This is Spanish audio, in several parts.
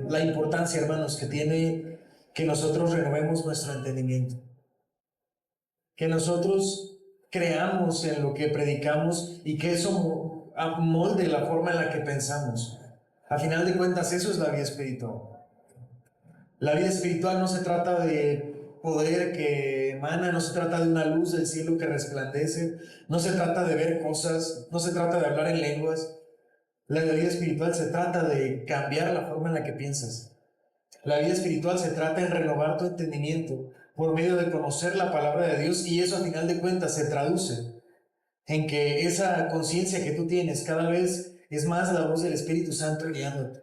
la importancia, hermanos, que tiene que nosotros renovemos nuestro entendimiento, que nosotros creamos en lo que predicamos y que eso molde la forma en la que pensamos. A final de cuentas, eso es la vida espiritual. La vida espiritual no se trata de poder que emana, no se trata de una luz del cielo que resplandece, no se trata de ver cosas, no se trata de hablar en lenguas. La vida espiritual se trata de cambiar la forma en la que piensas. La vida espiritual se trata en renovar tu entendimiento por medio de conocer la palabra de Dios, y eso a final de cuentas se traduce en que esa conciencia que tú tienes cada vez es más la voz del Espíritu Santo guiándote.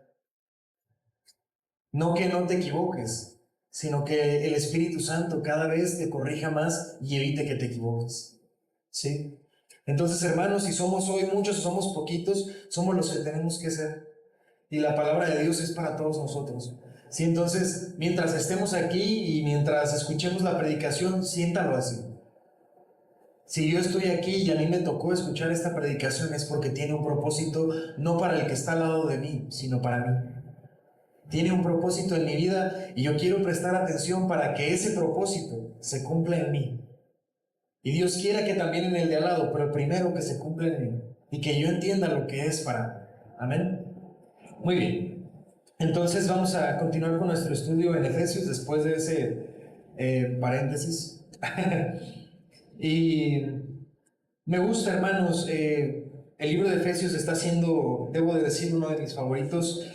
No que no te equivoques, sino que el Espíritu Santo cada vez te corrija más y evite que te equivoques. ¿Sí? Entonces, hermanos, si somos hoy muchos o somos poquitos, somos los que tenemos que ser. Y la palabra de Dios es para todos nosotros. Sí, entonces, mientras estemos aquí y mientras escuchemos la predicación, siéntalo así. Si yo estoy aquí y a mí me tocó escuchar esta predicación, es porque tiene un propósito, no para el que está al lado de mí, sino para mí. Tiene un propósito en mi vida y yo quiero prestar atención para que ese propósito se cumpla en mí. Y Dios quiera que también en el de al lado, pero primero que se cumpla en mí y que yo entienda lo que es para mí. Amén. Muy bien. Entonces vamos a continuar con nuestro estudio en Efesios después de ese paréntesis. Y me gusta, hermanos, el libro de Efesios está siendo, debo de decir, uno de mis favoritos.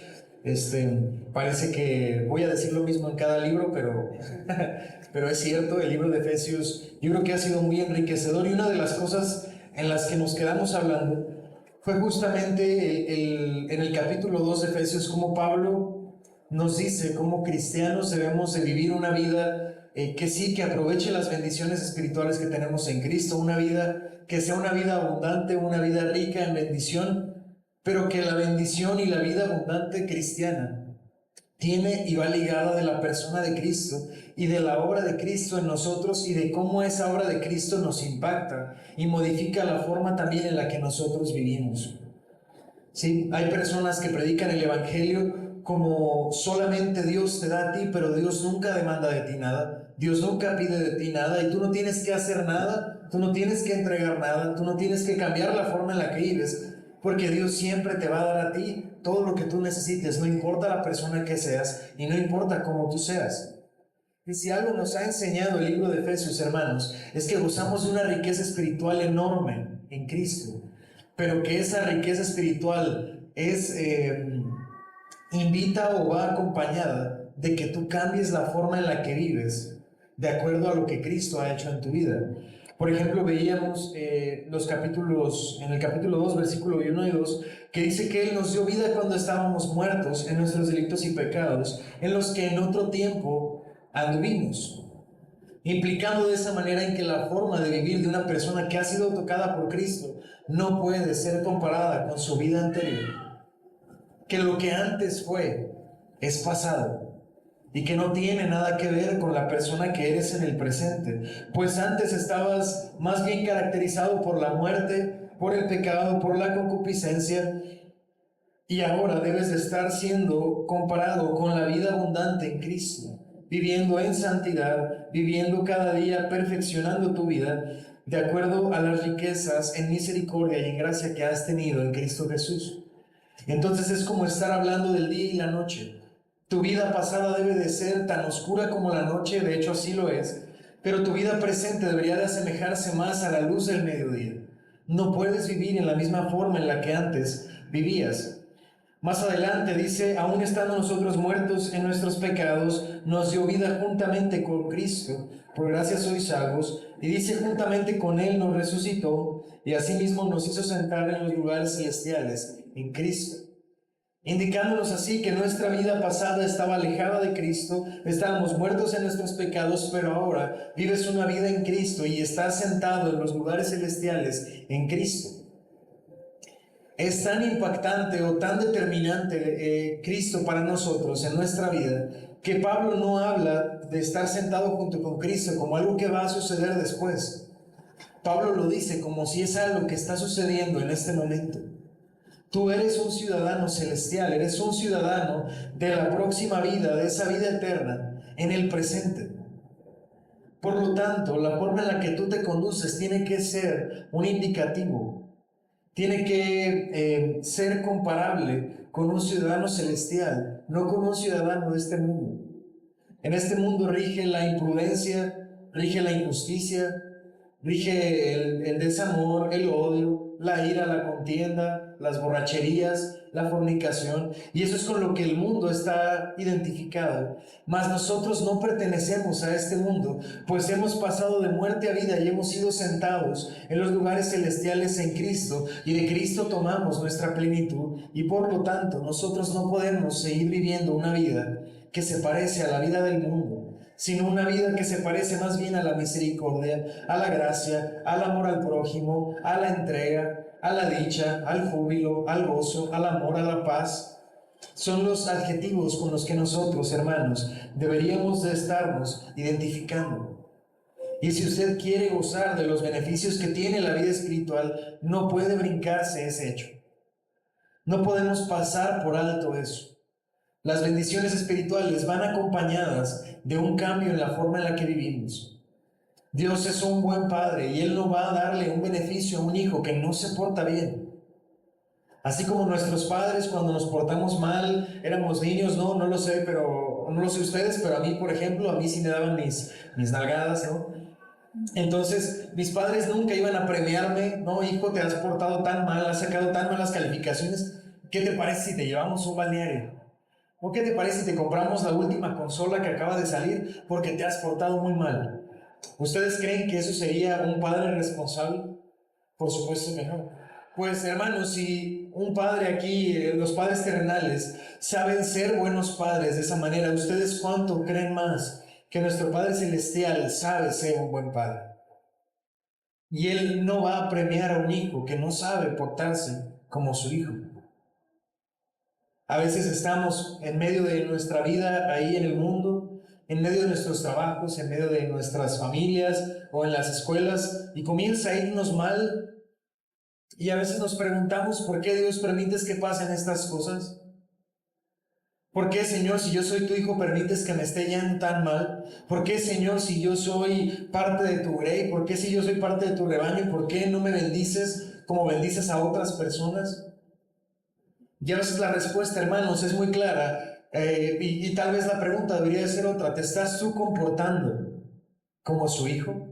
Parece que voy a decir lo mismo en cada libro, pero es cierto, el libro de Efesios, yo creo que ha sido muy enriquecedor, y una de las cosas en las que nos quedamos hablando fue justamente en el capítulo 2 de Efesios, como Pablo nos dice cómo cristianos debemos de vivir una vida que aproveche las bendiciones espirituales que tenemos en Cristo, una vida que sea una vida abundante, una vida rica en bendición, pero que la bendición y la vida abundante cristiana tiene y va ligada de la persona de Cristo y de la obra de Cristo en nosotros, y de cómo esa obra de Cristo nos impacta y modifica la forma también en la que nosotros vivimos. Sí, hay personas que predican el Evangelio como solamente Dios te da a ti, pero Dios nunca demanda de ti nada, Dios nunca pide de ti nada, y tú no tienes que hacer nada, tú no tienes que entregar nada, tú no tienes que cambiar la forma en la que vives, porque Dios siempre te va a dar a ti todo lo que tú necesites, no importa la persona que seas y no importa cómo tú seas. Y si algo nos ha enseñado el libro de Efesios, hermanos, es que gozamos de una riqueza espiritual enorme en Cristo, pero que esa riqueza espiritual invita o va acompañada de que tú cambies la forma en la que vives de acuerdo a lo que Cristo ha hecho en tu vida. Por ejemplo, veíamos en el capítulo 2, versículo 1 y 2, que dice que Él nos dio vida cuando estábamos muertos en nuestros delitos y pecados, en los que en otro tiempo anduvimos, implicando de esa manera en que la forma de vivir de una persona que ha sido tocada por Cristo no puede ser comparada con su vida anterior, que lo que antes fue es pasado y que no tiene nada que ver con la persona que eres en el presente, pues antes estabas más bien caracterizado por la muerte, por el pecado, por la concupiscencia, y ahora debes de estar siendo comparado con la vida abundante en Cristo, viviendo en santidad, viviendo cada día, perfeccionando tu vida de acuerdo a las riquezas en misericordia y en gracia que has tenido en Cristo Jesús. Entonces es como estar hablando del día y la noche. Tu vida pasada debe de ser tan oscura como la noche, de hecho así lo es, pero tu vida presente debería de asemejarse más a la luz del mediodía. No puedes vivir en la misma forma en la que antes vivías. Más adelante dice, aún estando nosotros muertos en nuestros pecados, nos dio vida juntamente con Cristo, por gracia sois salvos, y dice, juntamente con Él nos resucitó, y asimismo nos hizo sentar en los lugares celestiales, en Cristo. Indicándonos así que nuestra vida pasada estaba alejada de Cristo, estábamos muertos en nuestros pecados, pero ahora vives una vida en Cristo y estás sentado en los lugares celestiales en Cristo. Es tan impactante o tan determinante Cristo para nosotros en nuestra vida, que Pablo no habla de estar sentado junto con Cristo como algo que va a suceder después. Pablo lo dice como si es algo que está sucediendo en este momento. Tú eres un ciudadano celestial, eres un ciudadano de la próxima vida, de esa vida eterna, en el presente. Por lo tanto, la forma en la que tú te conduces tiene que ser un indicativo, tiene que ser comparable con un ciudadano celestial, no con un ciudadano de este mundo. En este mundo rige la imprudencia, rige la injusticia, rige el desamor, el odio, la ira, la contienda, las borracherías, la fornicación, y eso es con lo que el mundo está identificado. Mas nosotros no pertenecemos a este mundo, pues hemos pasado de muerte a vida y hemos sido sentados en los lugares celestiales en Cristo, y de Cristo tomamos nuestra plenitud, y por lo tanto nosotros no podemos seguir viviendo una vida que se parece a la vida del mundo, sino una vida que se parece más bien a la misericordia, a la gracia, al amor al prójimo, a la entrega, a la dicha, al júbilo, al gozo, al amor, a la paz. Son los adjetivos con los que nosotros, hermanos, deberíamos de estarnos identificando. Y si usted quiere gozar de los beneficios que tiene la vida espiritual, no puede brincarse ese hecho. No podemos pasar por alto eso. Las bendiciones espirituales van acompañadas de un cambio en la forma en la que vivimos. Dios es un buen padre y Él no va a darle un beneficio a un hijo que no se porta bien. Así como nuestros padres, cuando nos portamos mal, éramos niños, no lo sé, pero no lo sé ustedes, pero a mí, por ejemplo, a mí sí me daban mis nalgadas, ¿no? Entonces, mis padres nunca iban a premiarme, no, hijo, te has portado tan mal, has sacado tan malas calificaciones, ¿qué te parece si te llevamos a un balneario? ¿O qué te parece si te compramos la última consola que acaba de salir porque te has portado muy mal? ¿Ustedes creen que eso sería un padre responsable? Por supuesto que no. Pues hermanos, si un padre aquí, los padres terrenales, saben ser buenos padres de esa manera, ¿ustedes cuánto creen más que nuestro Padre Celestial sabe ser un buen padre? Y Él no va a premiar a un hijo que no sabe portarse como su hijo. A veces estamos en medio de nuestra vida ahí en el mundo, en medio de nuestros trabajos, en medio de nuestras familias o en las escuelas, y comienza a irnos mal, y a veces nos preguntamos por qué Dios permites que pasen estas cosas. ¿Por qué, Señor, si yo soy tu hijo, permites que me esté yendo tan mal? ¿Por qué, Señor, si yo soy parte de tu grey? ¿Por qué, si yo soy parte de tu rebaño? ¿Por qué no me bendices como bendices a otras personas? Y a veces la respuesta, hermanos, es muy clara, y tal vez la pregunta debería ser otra. ¿Te estás tú comportando como su hijo?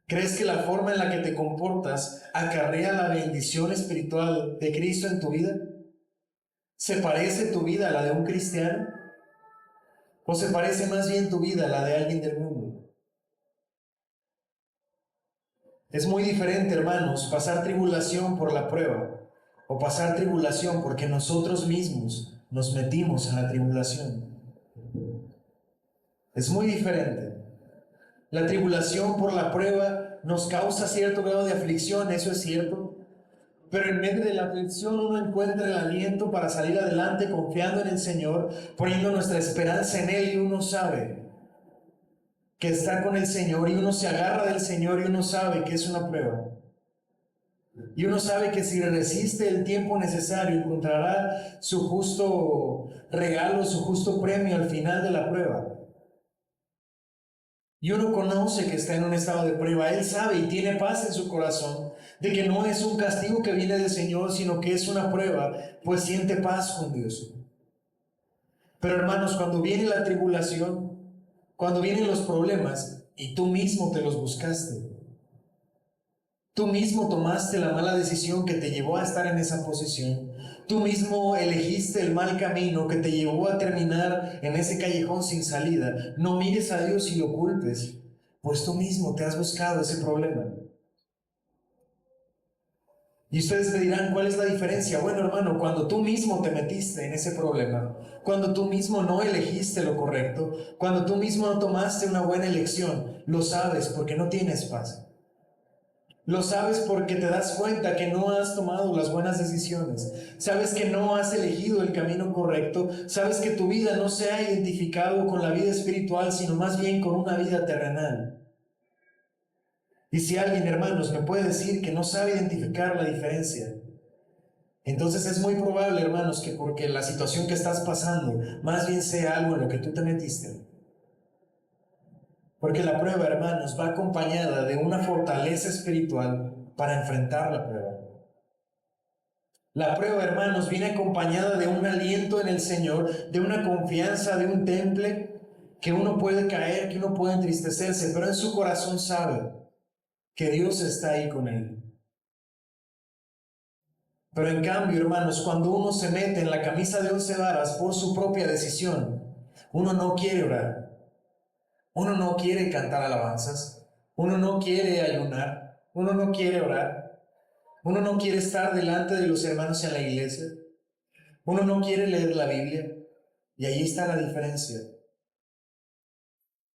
¿Crees que la forma en la que te comportas acarrea la bendición espiritual de Cristo en tu vida? ¿Se parece tu vida a la de un cristiano? ¿O se parece más bien tu vida a la de alguien del mundo? Es muy diferente, hermanos, pasar tribulación por la prueba o pasar tribulación porque nosotros mismos nos metimos en la tribulación. Es muy diferente. La tribulación por la prueba nos causa cierto grado de aflicción, eso es cierto. Pero en medio de la aflicción uno encuentra el aliento para salir adelante confiando en el Señor, poniendo nuestra esperanza en Él, y uno sabe que está con el Señor y uno se agarra del Señor y uno sabe que es una prueba. Y uno sabe que si resiste el tiempo necesario encontrará su justo regalo, su justo premio al final de la prueba. Y uno conoce que está en un estado de prueba. Él sabe y tiene paz en su corazón de que no es un castigo que viene del Señor, sino que es una prueba, pues siente paz con Dios. Pero hermanos, cuando viene la tribulación, cuando vienen los problemas, y tú mismo te los buscaste, tú mismo tomaste la mala decisión que te llevó a estar en esa posición, tú mismo elegiste el mal camino que te llevó a terminar en ese callejón sin salida, no mires a Dios y lo culpes, pues tú mismo te has buscado ese problema. Y ustedes me dirán, ¿cuál es la diferencia? Bueno, hermano, cuando tú mismo te metiste en ese problema, cuando tú mismo no elegiste lo correcto, cuando tú mismo no tomaste una buena elección, lo sabes porque no tienes paz. Lo sabes porque te das cuenta que no has tomado las buenas decisiones. Sabes que no has elegido el camino correcto. Sabes que tu vida no se ha identificado con la vida espiritual, sino más bien con una vida terrenal. Y si alguien, hermanos, me puede decir que no sabe identificar la diferencia, Entonces es muy probable, hermanos, que porque la situación que estás pasando, más bien sea algo en lo que tú te metiste. Porque la prueba, hermanos, va acompañada de una fortaleza espiritual para enfrentar la prueba. La prueba, hermanos, viene acompañada de un aliento en el Señor, de una confianza, de un temple que uno puede caer, que uno puede entristecerse, pero en su corazón sabe que Dios está ahí con él. Pero en cambio, hermanos, cuando uno se mete en la camisa de 11 varas por su propia decisión, uno no quiere orar, uno no quiere cantar alabanzas, uno no quiere ayunar, uno no quiere orar, uno no quiere estar delante de los hermanos en la iglesia, uno no quiere leer la Biblia, y ahí está la diferencia.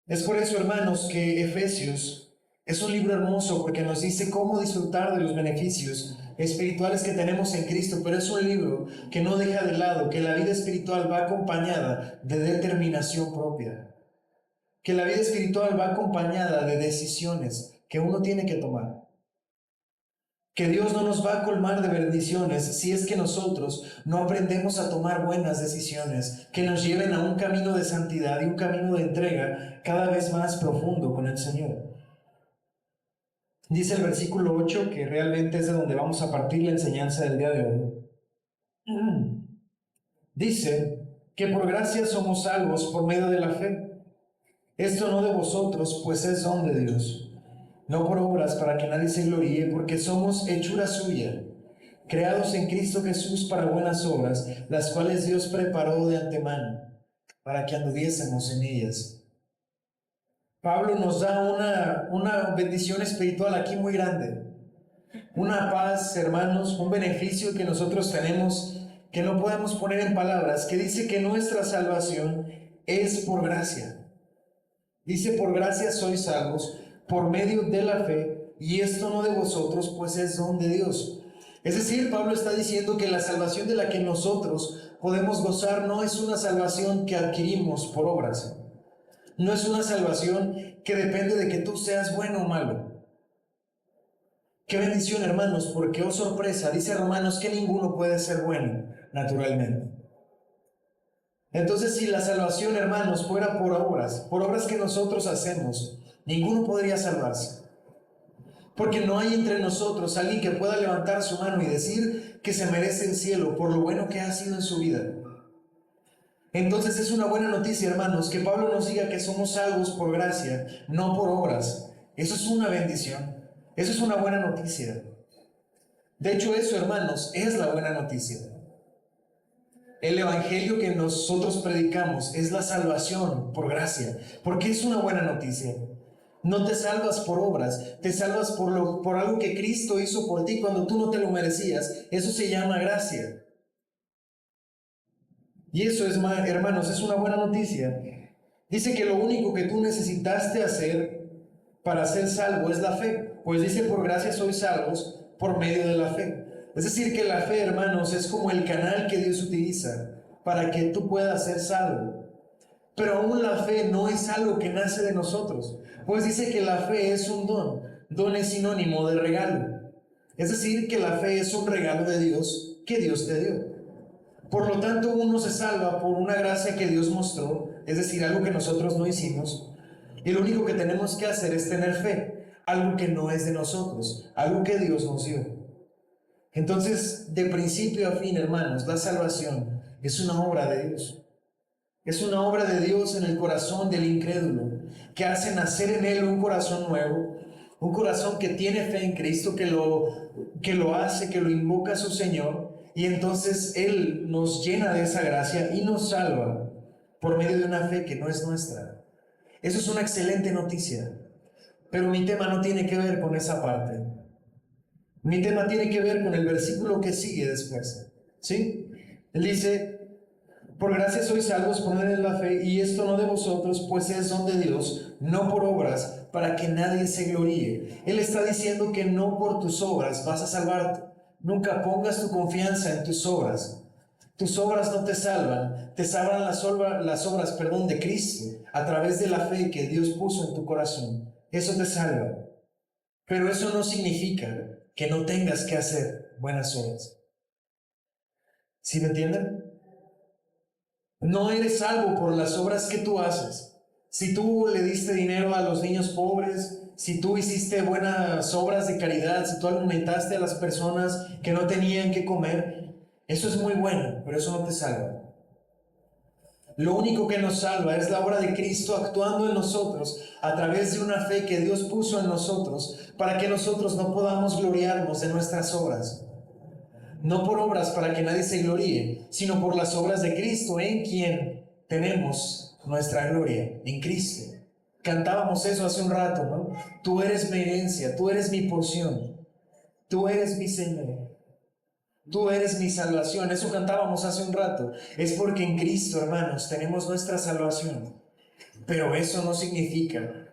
Es por eso, hermanos, que Efesios es un libro hermoso porque nos dice cómo disfrutar de los beneficios espirituales que tenemos en Cristo, pero es un libro que no deja de lado que la vida espiritual va acompañada de determinación propia, que la vida espiritual va acompañada de decisiones que uno tiene que tomar. Que Dios no nos va a colmar de bendiciones si es que nosotros no aprendemos a tomar buenas decisiones que nos lleven a un camino de santidad y un camino de entrega cada vez más profundo con el Señor. Dice el versículo 8, que realmente es de donde vamos a partir la enseñanza del día de hoy. Dice que por gracia somos salvos por medio de la fe. Esto no de vosotros, pues es don de Dios. No por obras para que nadie se gloríe, porque somos hechura suya, creados en Cristo Jesús para buenas obras, las cuales Dios preparó de antemano, para que anduviésemos en ellas. Pablo nos da una bendición espiritual aquí muy grande, una paz, hermanos, un beneficio que nosotros tenemos que no podemos poner en palabras, que dice que nuestra salvación es por gracia. Dice, por gracia sois salvos por medio de la fe, y esto no de vosotros, pues es don de Dios. Es decir, Pablo está diciendo que la salvación de la que nosotros podemos gozar no es una salvación que adquirimos por obras. No es una salvación que depende de que tú seas bueno o malo. Qué bendición, hermanos, porque, oh sorpresa, dice Romanos que ninguno puede ser bueno naturalmente. Entonces, si la salvación, hermanos, fuera por obras que nosotros hacemos, ninguno podría salvarse. Porque no hay entre nosotros alguien que pueda levantar su mano y decir que se merece el cielo por lo bueno que ha sido en su vida. Entonces es una buena noticia, hermanos, que Pablo nos diga que somos salvos por gracia, no por obras. Eso es una bendición. Eso es una buena noticia. De hecho, eso, hermanos, es la buena noticia. El evangelio que nosotros predicamos es la salvación por gracia, porque es una buena noticia. No te salvas por obras, te salvas por algo que Cristo hizo por ti cuando tú no te lo merecías. Eso se llama gracia. Y eso es, hermanos, es una buena noticia. Dice que lo único que tú necesitaste hacer para ser salvo es la fe. Pues dice, por gracia sois salvos por medio de la fe. Es decir, que la fe, hermanos, es como el canal que Dios utiliza para que tú puedas ser salvo. Pero aún la fe no es algo que nace de nosotros, pues dice que la fe es un don. Don es sinónimo de regalo. Es decir, que la fe es un regalo de Dios que Dios te dio. Por lo tanto, uno se salva por una gracia que Dios mostró, es decir, algo que nosotros no hicimos. Y lo único que tenemos que hacer es tener fe, algo que no es de nosotros, algo que Dios nos dio. Entonces, de principio a fin, hermanos, la salvación es una obra de Dios. Es una obra de Dios en el corazón del incrédulo, que hace nacer en él un corazón nuevo, un corazón que tiene fe en Cristo, que lo hace, que lo invoca a su Señor, y entonces Él nos llena de esa gracia y nos salva por medio de una fe que no es nuestra. Eso es una excelente noticia, pero mi tema no tiene que ver con esa parte. Mi tema tiene que ver con el versículo que sigue después, ¿sí? Él dice, por gracia sois salvos por medio de la fe, y esto no de vosotros, pues es don de Dios, no por obras, para que nadie se gloríe. Él está diciendo que no por tus obras vas a salvarte. Nunca pongas tu confianza en tus obras. Tus obras no te salvan, te salvan las obras, de Cristo, a través de la fe que Dios puso en tu corazón. Eso te salva. Pero eso no significa que no tengas que hacer buenas obras. ¿Sí me entienden? No eres salvo por las obras que tú haces. Si tú le diste dinero a los niños pobres, si tú hiciste buenas obras de caridad, si tú alimentaste a las personas que no tenían que comer, eso es muy bueno, pero eso no te salva. Lo único que nos salva es la obra de Cristo actuando en nosotros a través de una fe que Dios puso en nosotros para que nosotros no podamos gloriarnos de nuestras obras. No por obras para que nadie se gloríe, sino por las obras de Cristo, en quien tenemos nuestra gloria, en Cristo. Cantábamos eso hace un rato, ¿no? Tú eres mi herencia, tú eres mi porción, tú eres mi Señor, tú eres mi salvación. Eso cantábamos hace un rato. Es porque en Cristo, hermanos, tenemos nuestra salvación. Pero eso no significa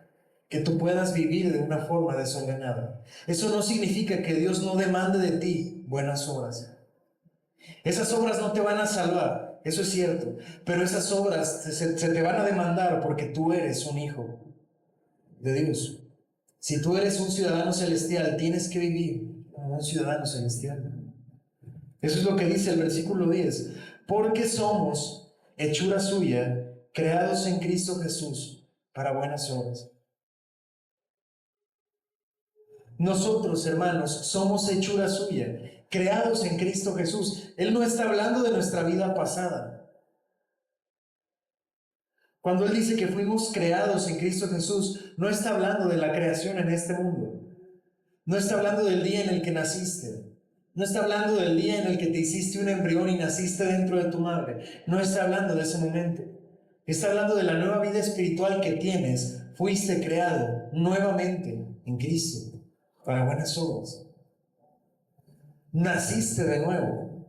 que tú puedas vivir de una forma desordenada. Eso no significa que Dios no demande de ti buenas obras. Esas obras no te van a salvar, eso es cierto, pero esas obras se te van a demandar porque tú eres un hijo de Dios. Si tú eres un ciudadano celestial, tienes que vivir como un ciudadano celestial. Eso es lo que dice el versículo 10. Porque somos hechura suya, creados en Cristo Jesús para buenas obras. Nosotros, hermanos, somos hechura suya, creados en Cristo Jesús. Él no está hablando de nuestra vida pasada. Cuando Él dice que fuimos creados en Cristo Jesús, no está hablando de la creación en este mundo. No está hablando del día en el que naciste. No está hablando del día en el que te hiciste un embrión y naciste dentro de tu madre. No está hablando de ese momento. Está hablando de la nueva vida espiritual que tienes. Fuiste creado nuevamente en Cristo para buenas obras. Naciste de nuevo.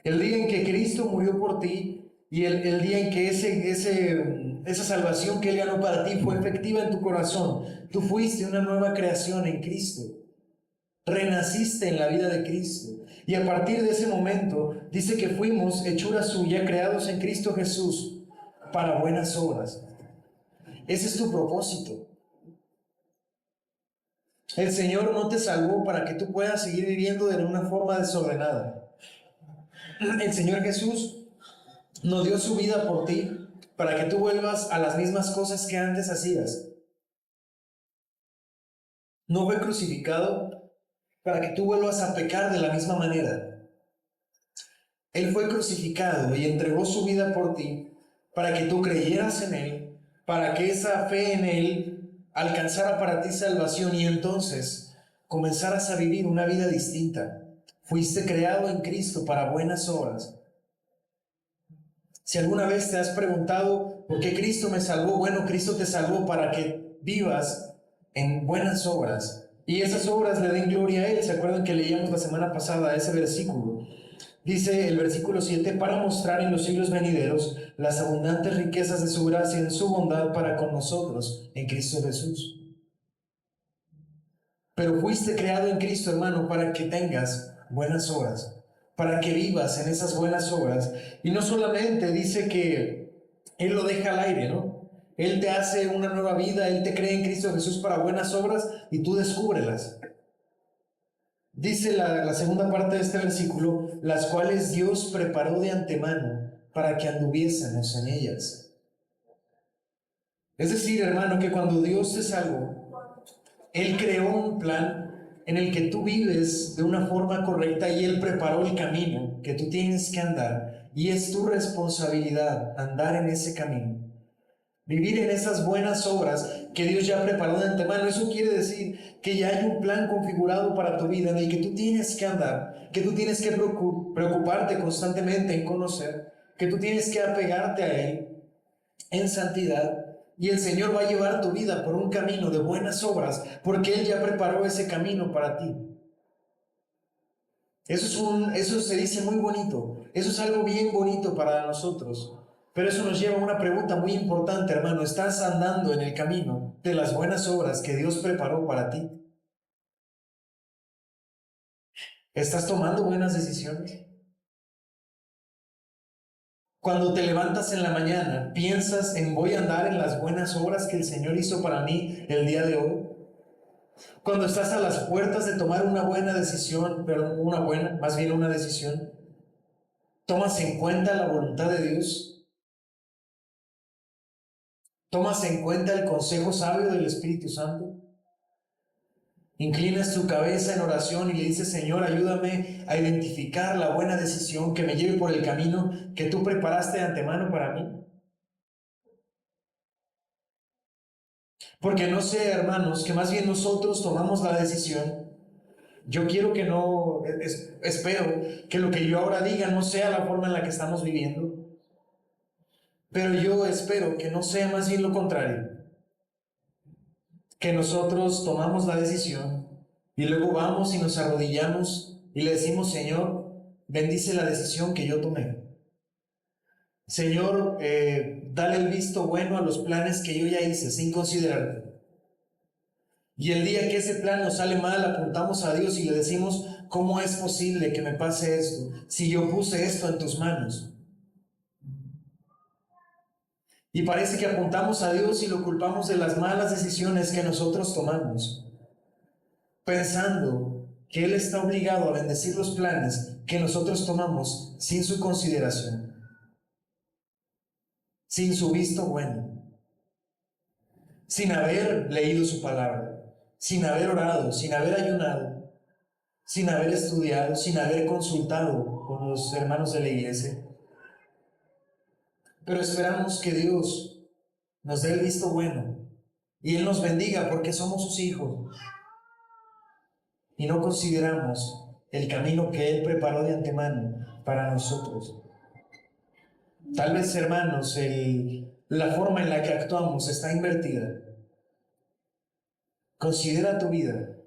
El día en que Cristo murió por ti y el día en que esa salvación que Él ganó para ti fue efectiva en tu corazón, tú fuiste una nueva creación en Cristo. Renaciste en la vida de Cristo. Y a partir de ese momento dice que fuimos hechura suya, creados en Cristo Jesús para buenas obras. Ese es tu propósito. El Señor no te salvó para que tú puedas seguir viviendo de una forma desordenada. El Señor Jesús no dio su vida por ti para que tú vuelvas a las mismas cosas que antes hacías. No fue crucificado para que tú vuelvas a pecar de la misma manera. Él fue crucificado y entregó su vida por ti para que tú creyeras en Él, para que esa fe en Él alcanzara para ti salvación y entonces comenzaras a vivir una vida distinta. Fuiste creado en Cristo para buenas obras. Si alguna vez te has preguntado por qué Cristo me salvó, bueno, Cristo te salvó para que vivas en buenas obras y esas obras le den gloria a Él. ¿Se acuerdan que leíamos la semana pasada ese versículo? Dice el versículo 7, para mostrar en los siglos venideros las abundantes riquezas de su gracia en su bondad para con nosotros en Cristo Jesús. Pero fuiste creado en Cristo, hermano, para que tengas buenas obras, para que vivas en esas buenas obras. Y no solamente dice que Él lo deja al aire, ¿no? Él te hace una nueva vida, Él te crea en Cristo Jesús para buenas obras y tú descúbrelas. Dice la segunda parte de este versículo, las cuales Dios preparó de antemano para que anduviésemos en ellas. Es decir, hermano, que cuando Dios te salvó, Él creó un plan en el que tú vives de una forma correcta y Él preparó el camino que tú tienes que andar y es tu responsabilidad andar en ese camino. Vivir en esas buenas obras que Dios ya preparó de antemano. Eso quiere decir que ya hay un plan configurado para tu vida en el que tú tienes que andar, que tú tienes que preocuparte constantemente en conocer, que tú tienes que apegarte a Él en santidad. Y el Señor va a llevar tu vida por un camino de buenas obras porque Él ya preparó ese camino para ti. Eso se dice muy bonito. Eso es algo bien bonito para nosotros. Pero eso nos lleva a una pregunta muy importante, hermano. ¿Estás andando en el camino de las buenas obras que Dios preparó para ti? ¿Estás tomando buenas decisiones? Cuando te levantas en la mañana, ¿piensas en voy a andar en las buenas obras que el Señor hizo para mí el día de hoy? Cuando estás a las puertas de tomar una buena decisión, pero más bien una decisión, ¿Tomas en cuenta la voluntad de Dios? ¿Tomas en cuenta el consejo sabio del Espíritu Santo? Inclinas tu cabeza en oración y le dices: Señor, ayúdame a identificar la buena decisión que me lleve por el camino que tú preparaste de antemano para mí. Porque no sé, hermanos, que más bien nosotros tomamos la decisión. Yo quiero que no, espero que lo que yo ahora diga no sea la forma en la que estamos viviendo, pero yo espero que no sea más bien lo contrario, que nosotros tomamos la decisión y luego vamos y nos arrodillamos y le decimos: Señor, bendice la decisión que yo tomé. Señor, dale el visto bueno a los planes que yo ya hice sin considerarte. Y el día que ese plan nos sale mal, apuntamos a Dios y le decimos: ¿cómo es posible que me pase esto si yo puse esto en tus manos? Y parece que apuntamos a Dios y lo culpamos de las malas decisiones que nosotros tomamos, pensando que Él está obligado a bendecir los planes que nosotros tomamos sin su consideración, sin su visto bueno, sin haber leído su palabra, sin haber orado, sin haber ayunado, sin haber estudiado, sin haber consultado con los hermanos de la iglesia. Pero esperamos que Dios nos dé el visto bueno y Él nos bendiga porque somos sus hijos y no consideramos el camino que Él preparó de antemano para nosotros. Tal vez, hermanos, la forma en la que actuamos está invertida. Considera tu vida.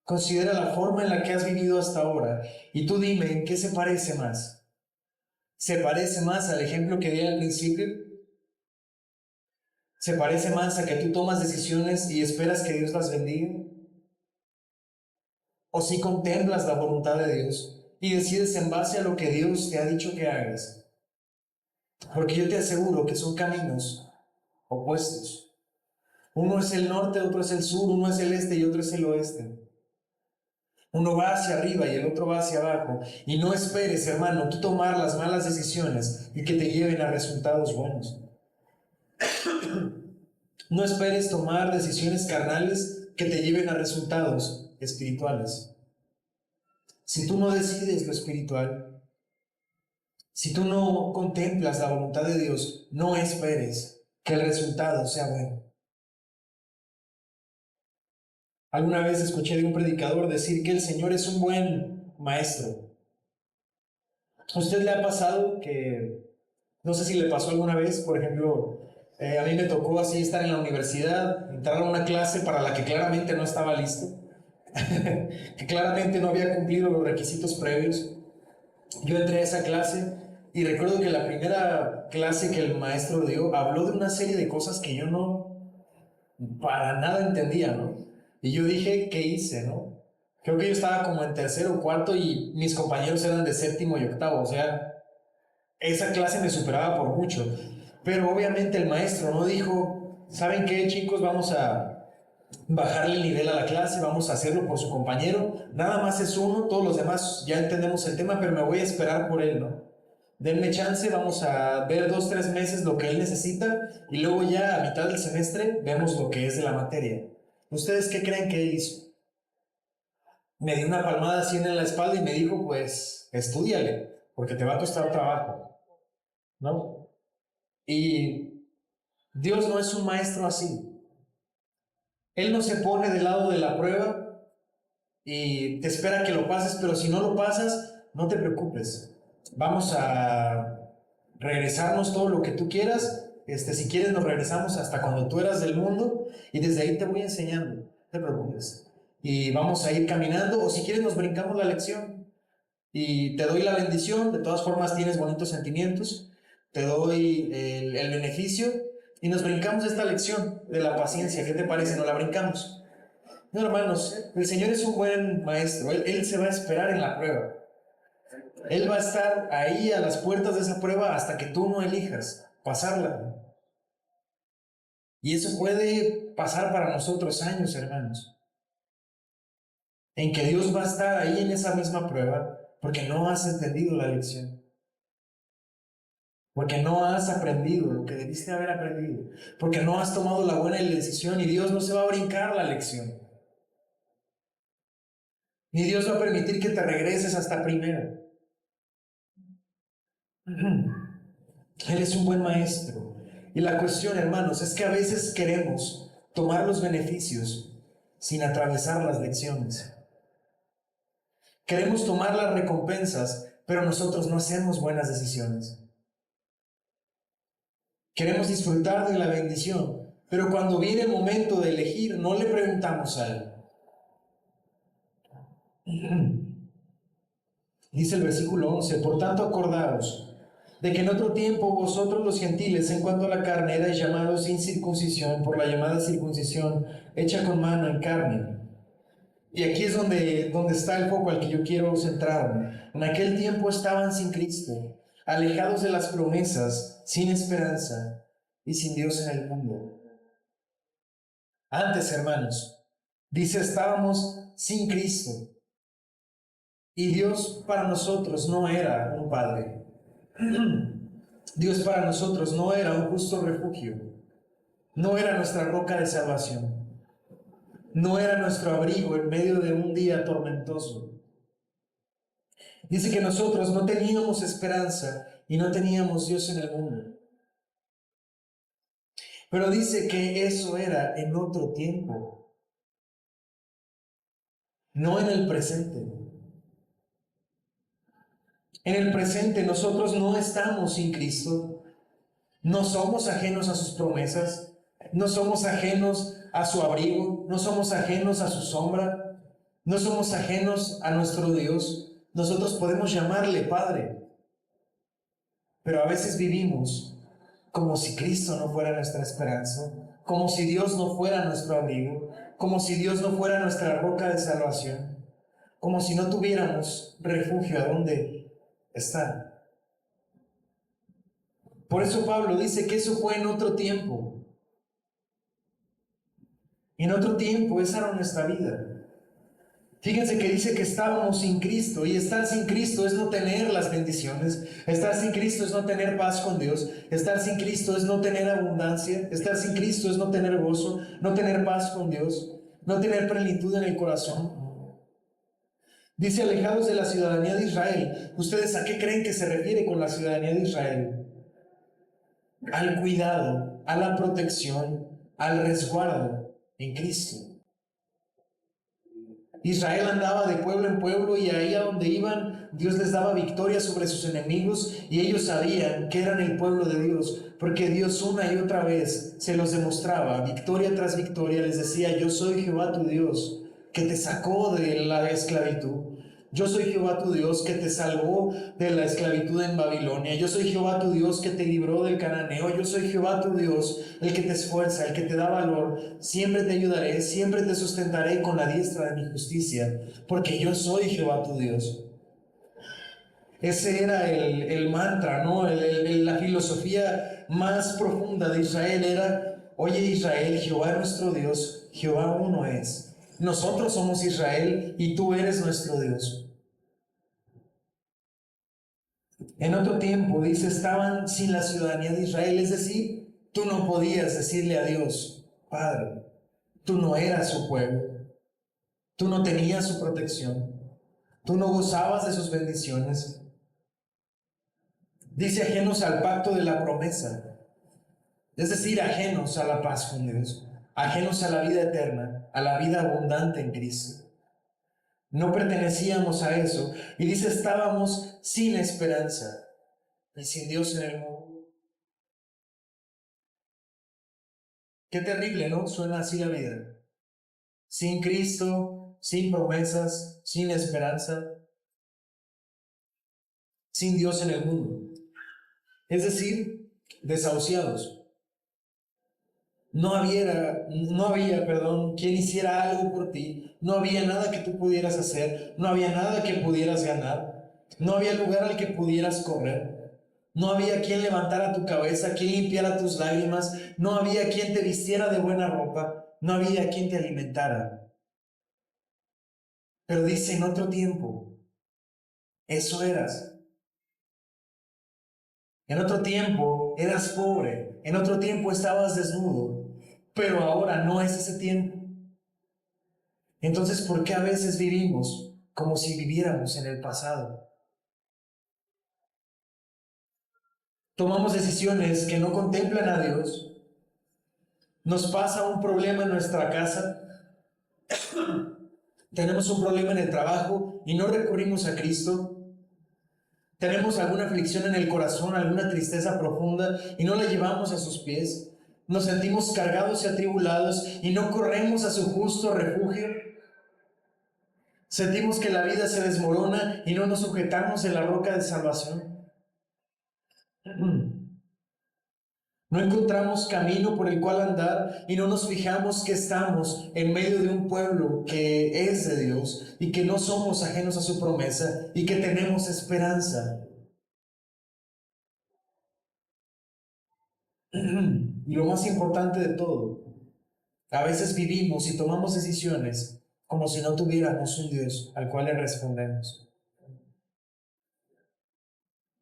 Considera la forma en la que has vivido hasta ahora y tú dime en qué se parece más. ¿Se parece más al ejemplo que di al principio? ¿Se parece más a que tú tomas decisiones y esperas que Dios las bendiga? ¿O si contemplas la voluntad de Dios y decides en base a lo que Dios te ha dicho que hagas? Porque yo te aseguro que son caminos opuestos. Uno es el norte, otro es el sur, uno es el este y otro es el oeste. Uno va hacia arriba y el otro va hacia abajo. Y no esperes, hermano, tú tomar las malas decisiones y que te lleven a resultados buenos. No esperes tomar decisiones carnales que te lleven a resultados espirituales. Si tú no decides lo espiritual, si tú no contemplas la voluntad de Dios, no esperes que el resultado sea bueno. Alguna vez escuché de un predicador decir que el Señor es un buen maestro. ¿A usted le ha pasado que, no sé si le pasó alguna vez, por ejemplo, a mí me tocó así estar en la universidad, entrar a una clase para la que claramente no estaba listo, que claramente no había cumplido los requisitos previos? Yo entré a esa clase y recuerdo que la primera clase que el maestro dio habló de una serie de cosas que yo no para nada entendía, ¿no? Y yo dije: ¿qué hice, no? Creo que yo estaba como en tercero o cuarto y mis compañeros eran de séptimo y octavo, o sea, esa clase me superaba por mucho. Pero obviamente el maestro no dijo: ¿saben qué, chicos? Vamos a bajarle el nivel a la clase, vamos a hacerlo por su compañero, nada más es uno, todos los demás ya entendemos el tema, pero me voy a esperar por él, ¿no? Denme chance, vamos a ver 2 o 3 meses lo que él necesita y luego ya a mitad del semestre vemos lo que es de la materia. ¿Ustedes qué creen que él hizo? Me dio una palmada así en la espalda y me dijo: pues estúdiale, porque te va a costar trabajo, ¿no? Y Dios no es un maestro así. Él no se pone del lado de la prueba y te espera que lo pases, pero si no lo pasas, no te preocupes. Vamos a regresarnos todo lo que tú quieras. Si quieres, nos regresamos hasta cuando tú eras del mundo y desde ahí te voy enseñando. No te preocupes. Y vamos a ir caminando, o si quieres, nos brincamos la lección y te doy la bendición. De todas formas, tienes bonitos sentimientos. Te doy el beneficio y nos brincamos esta lección de la paciencia. ¿Qué te parece? ¿No la brincamos? No, hermanos, el Señor es un buen maestro. Él se va a esperar en la prueba. Él va a estar ahí a las puertas de esa prueba hasta que tú no elijas pasarla. Y eso puede pasar para nosotros años, hermanos, en que Dios va a estar ahí en esa misma prueba porque no has entendido la lección. porque no has aprendido lo que debiste haber aprendido, porque no has tomado la buena decisión y Dios no se va a brincar la lección. Ni Dios va a permitir que te regreses hasta primero. Él es un buen maestro. Y la cuestión, hermanos, es que a veces queremos tomar los beneficios sin atravesar las lecciones. Queremos tomar las recompensas, pero nosotros no hacemos buenas decisiones. Queremos disfrutar de la bendición, pero cuando viene el momento de elegir, no le preguntamos a Él. Dice el versículo 11, por tanto acordaos de que en otro tiempo vosotros los gentiles en cuanto a la carne erais llamados sin circuncisión por la llamada circuncisión hecha con mano en carne. Y aquí es donde está el foco al que yo quiero centrarme. En aquel tiempo estaban sin Cristo, alejados de las promesas, sin esperanza y sin Dios en el mundo. Antes, hermanos, dice, estábamos sin Cristo. Y Dios para nosotros no era un Padre. Dios para nosotros no era un justo refugio. No era nuestra roca de salvación. No era nuestro abrigo en medio de un día tormentoso. Dice que nosotros no teníamos esperanza y no teníamos Dios en el mundo. Pero dice que eso era en otro tiempo, no en el presente. En el presente nosotros no estamos sin Cristo, no somos ajenos a sus promesas, no somos ajenos a su abrigo, no somos ajenos a su sombra, no somos ajenos a nuestro Dios. Nosotros podemos llamarle Padre, pero a veces vivimos como si Cristo no fuera nuestra esperanza, como si Dios no fuera nuestro abrigo, como si Dios no fuera nuestra roca de salvación, como si no tuviéramos refugio a donde estar. Por eso Pablo dice que eso fue en otro tiempo. Y en otro tiempo esa era nuestra vida. Fíjense que dice que estábamos sin Cristo, y estar sin Cristo es no tener las bendiciones, estar sin Cristo es no tener paz con Dios, estar sin Cristo es no tener abundancia, estar sin Cristo es no tener gozo, no tener paz con Dios, no tener plenitud en el corazón. Dice, alejados de la ciudadanía de Israel. ¿Ustedes a qué creen que se refiere con la ciudadanía de Israel? Al cuidado, a la protección, al resguardo en Cristo. Israel andaba de pueblo en pueblo y ahí a donde iban, Dios les daba victoria sobre sus enemigos y ellos sabían que eran el pueblo de Dios, porque Dios una y otra vez se los demostraba, victoria tras victoria, les decía, yo soy Jehová tu Dios, que te sacó de la esclavitud. Yo soy Jehová tu Dios que te salvó de la esclavitud en Babilonia. Yo soy Jehová tu Dios que te libró del cananeo. Yo soy Jehová tu Dios, el que te esfuerza, el que te da valor. Siempre te ayudaré, siempre te sustentaré con la diestra de mi justicia, porque yo soy Jehová tu Dios. Ese era el mantra, ¿no? La filosofía más profunda de Israel era, oye Israel, Jehová nuestro Dios, Jehová uno es. Nosotros somos Israel y tú eres nuestro Dios. En otro tiempo, dice, estaban sin la ciudadanía de Israel, es decir, tú no podías decirle a Dios, Padre, tú no eras su pueblo, tú no tenías su protección, tú no gozabas de sus bendiciones. Dice, ajenos al pacto de la promesa, es decir, ajenos a la paz con Dios, ajenos a la vida eterna, a la vida abundante en Cristo. No pertenecíamos a eso. Y dice, estábamos sin esperanza y sin Dios en el mundo. Qué terrible, ¿no? Suena así la vida. Sin Cristo, sin promesas, sin esperanza, sin Dios en el mundo. Es decir, desahuciados. No había, quien hiciera algo por ti. No había nada que tú pudieras hacer. No había nada que pudieras ganar. No había lugar al que pudieras correr. No había quien levantara tu cabeza, quien limpiara tus lágrimas. No había quien te vistiera de buena ropa. No había quien te alimentara. Pero dice en otro tiempo, eso eras. En otro tiempo eras pobre, en otro tiempo estabas desnudo, pero ahora no es ese tiempo. Entonces, ¿por qué a veces vivimos como si viviéramos en el pasado? Tomamos decisiones que no contemplan a Dios. Nos pasa un problema en nuestra casa, tenemos un problema en el trabajo y no recurrimos a Cristo. Tenemos alguna aflicción en el corazón, alguna tristeza profunda y no la llevamos a sus pies. Nos sentimos cargados y atribulados y no corremos a su justo refugio. Sentimos que la vida se desmorona y no nos sujetamos en la roca de salvación. No encontramos camino por el cual andar y no nos fijamos que estamos en medio de un pueblo que es de Dios y que no somos ajenos a su promesa y que tenemos esperanza. Y lo más importante de todo, a veces vivimos y tomamos decisiones como si no tuviéramos un Dios al cual le respondemos.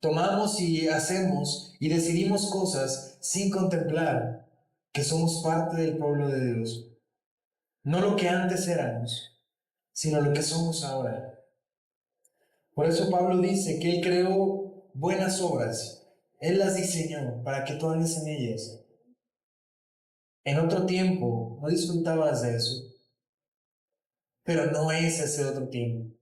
Tomamos y hacemos y decidimos cosas sin contemplar que somos parte del pueblo de Dios. No lo que antes éramos, sino lo que somos ahora. Por eso Pablo dice que Él creó buenas obras. Él las diseñó para que tú andes en ellas. En otro tiempo no disfrutabas de eso, pero no es ese otro tiempo.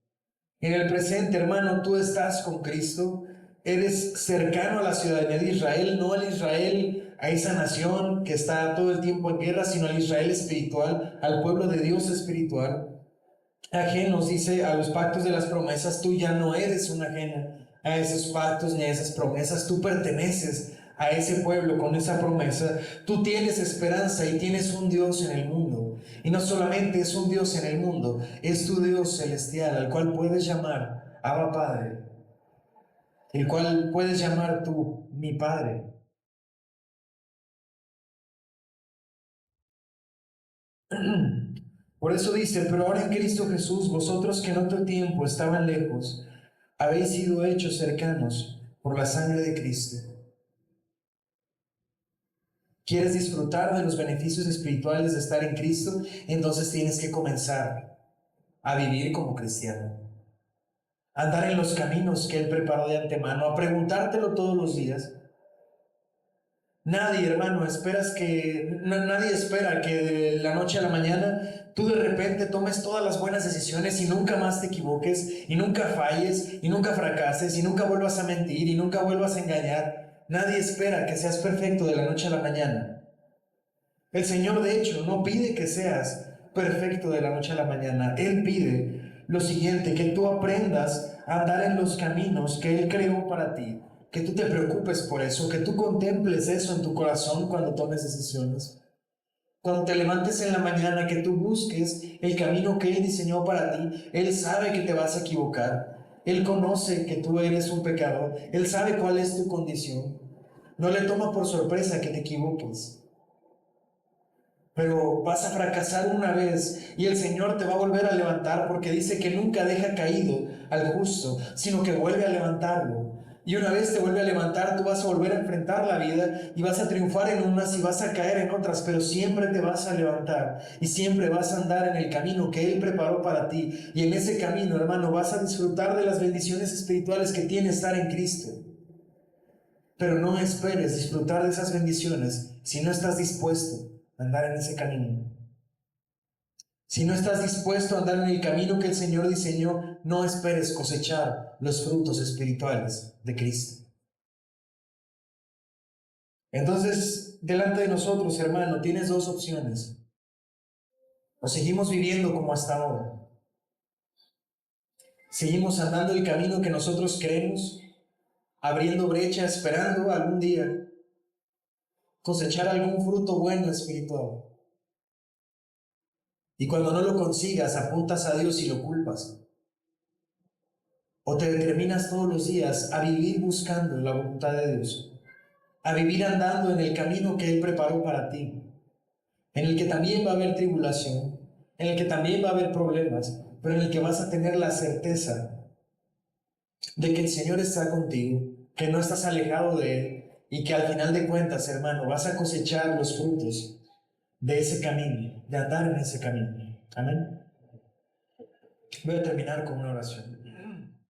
En el presente, hermano, tú estás con Cristo, eres cercano a la ciudadanía de Israel, no al Israel, a esa nación que está todo el tiempo en guerra, sino al Israel espiritual, al pueblo de Dios espiritual. Ajenos, dice, a los pactos de las promesas, tú ya no eres una ajena a esos pactos ni a esas promesas, tú perteneces a ese pueblo con esa promesa, tú tienes esperanza y tienes un Dios en el mundo. Y no solamente es un Dios en el mundo, es tu Dios celestial, al cual puedes llamar Abba Padre, el cual puedes llamar tú mi Padre. Por eso dice, pero ahora en Cristo Jesús, vosotros que en otro tiempo estaban lejos, habéis sido hechos cercanos por la sangre de Cristo. ¿Quieres disfrutar de los beneficios espirituales de estar en Cristo? Entonces tienes que comenzar a vivir como cristiano. Andar en los caminos que Él preparó de antemano, a preguntártelo todos los días. Nadie, hermano, nadie espera que de la noche a la mañana tú de repente tomes todas las buenas decisiones y nunca más te equivoques, y nunca falles, y nunca fracases, y nunca vuelvas a mentir, y nunca vuelvas a engañar. Nadie espera que seas perfecto de la noche a la mañana. El Señor, de hecho, no pide que seas perfecto de la noche a la mañana. Él pide lo siguiente, que tú aprendas a andar en los caminos que Él creó para ti, que tú te preocupes por eso, que tú contemples eso en tu corazón cuando tomes decisiones. Cuando te levantes en la mañana, que tú busques el camino que Él diseñó para ti. Él sabe que te vas a equivocar. Él conoce que tú eres un pecador. Él sabe cuál es tu condición. No le toma por sorpresa que te equivoques. Pero vas a fracasar una vez y el Señor te va a volver a levantar, porque dice que nunca deja caído al justo, sino que vuelve a levantarlo. Y una vez te vuelve a levantar, tú vas a volver a enfrentar la vida y vas a triunfar en unas y vas a caer en otras, pero siempre te vas a levantar y siempre vas a andar en el camino que Él preparó para ti. Y en ese camino, hermano, vas a disfrutar de las bendiciones espirituales que tiene estar en Cristo. Pero no esperes disfrutar de esas bendiciones si no estás dispuesto a andar en ese camino. Si no estás dispuesto a andar en el camino que el Señor diseñó, no esperes cosechar los frutos espirituales de Cristo. Entonces, delante de nosotros, hermano, tienes dos opciones. O seguimos viviendo como hasta ahora. Seguimos andando el camino que nosotros queremos, abriendo brecha, esperando algún día cosechar algún fruto bueno espiritual. Y cuando no lo consigas, apuntas a Dios y lo culpas. O te determinas todos los días a vivir buscando la voluntad de Dios, a vivir andando en el camino que Él preparó para ti, en el que también va a haber tribulación, en el que también va a haber problemas, pero en el que vas a tener la certeza de que el Señor está contigo, que no estás alejado de Él y que al final de cuentas, hermano, vas a cosechar los frutos de ese camino, de andar en ese camino. Amén. Voy a terminar con una oración.